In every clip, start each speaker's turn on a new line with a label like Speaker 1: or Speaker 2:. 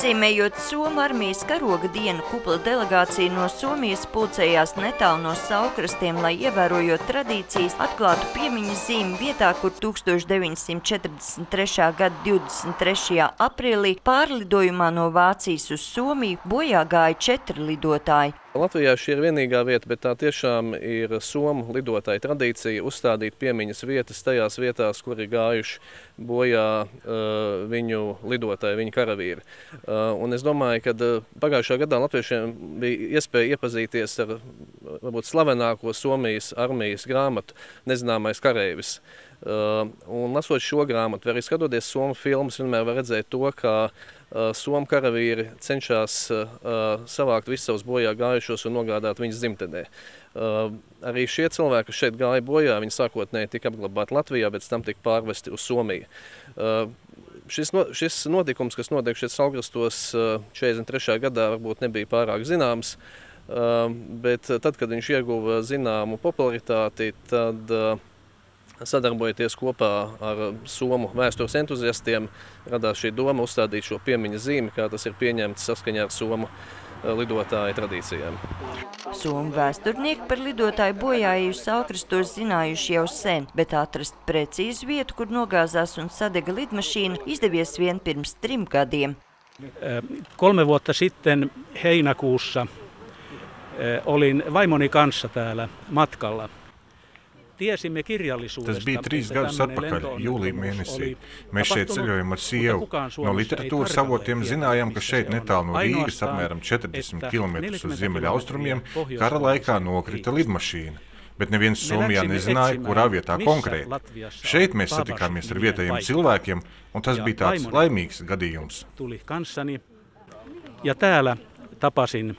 Speaker 1: Atzīmējot Somu armijas karoga dienu, kupla delegācija no Somijas pulcējās netālu no Saukrastiem, lai ievērojot tradīcijas atklātu piemiņas zīmi vietā, kur 1943. gada 23. aprīlī pārlidojumā no Vācijas uz Somiju bojā gāja 4 lidotāji.
Speaker 2: Latvijā šī ir vienīgā vieta, bet tā tiešām ir somu lidotāju tradīcija uzstādīt piemiņas vietas tajās vietās, kur ir gājuši bojā viņu lidotāji, viņu karavīri. Un es domāju, ka pagājušā gadā latviešiem bija iespēja iepazīties ar varbūt slavenāko Somijas armijas grāmatu Nezināmais kareivis. Un lasot šo grāmatu, arī skatoties somu filmas, vienmēr var redzēt to, kā somu karavīri cenšas savākt visus savus bojā gājušos un nogādāt viņas dzimtenē. Arī šie cilvēki, kas šeit gāja bojā, viņi sākotnēji tika apglabāti Latvijā, bet tam tika pārvesti uz Somiju. Šis notikums, kas notiek šeit Saukrastos 43. gadā, varbūt nebija pārāk zināms, bet tad, kad viņš ieguva zināmu popularitāti, tad sadarbojoties kopā ar somu vēstures entuziastiem, radās šī doma uzstādīt šo piemiņas zīmi, kā tas ir pieņemts saskaņā ar somu lidotāju tradīcijām.
Speaker 1: Somu vēsturnieki par lidotāju bojāju Saukrastos zinājuši jau sen, bet atrast precīzu vietu, kur nogāzās un sadega lidmašīna, izdevies vien pirms 3 gadiem.
Speaker 3: 3 vuotta sitten heinäkuussa olin vaimoni kanssa täällä matkalla.
Speaker 4: Tas bija 3 gadus atpakaļ, jūlija mēnesī. Mēs šeit ceļojam ar sievu. No literatūras avotiem zinājām, ka šeit netālu no Rīgas, apmēram 40 km uz ziemeļaustrumiem, kara laikā nokrita lidmašīna. Bet neviens Somijā nezināja, kurā vietā konkrēti. Šeit mēs satikāmies ar vietējiem cilvēkiem, un tas bija tāds laimīgs gadījums.
Speaker 3: Ja täällä tapasin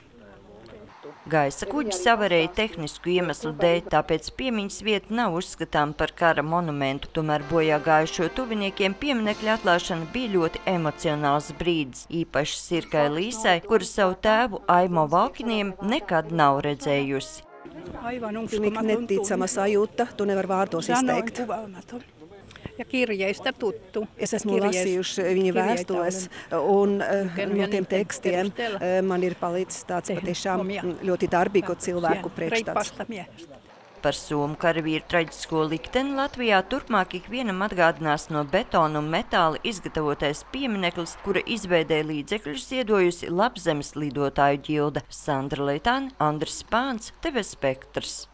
Speaker 1: Gaisa kuģis avarēja tehnisku iemeslu dēļ, tāpēc piemiņas vieta nav uzskatām par kara monumentu. Tomēr bojā gājušo tuviniekiem pieminekļa atklāšana bija ļoti emocionāls brīdis. Īpaši Sirkai Līsai, kura savu tēvu Aimo Valkiniem nekad nav redzējusi.
Speaker 5: Neticama sajūta, to nevar vārdos izteikt.
Speaker 6: Ja kirjeistä tuttu.
Speaker 5: Es esmu lasījuši viņa vēstules, un no tiem tekstiem man ir palicis tāds patiešām ļoti darbīgu cilvēku priekšstats.
Speaker 1: Par somu karavīru traģisko likteni Latvijā turpmāk ikvienam atgādinās no betona un metāla izgatavotais piemineklis, kura izveidē līdzekļus ziedojusi Labzemes lidotāju ģilde. Sandra Leitāne, Andris Spāns, TV Spektrs.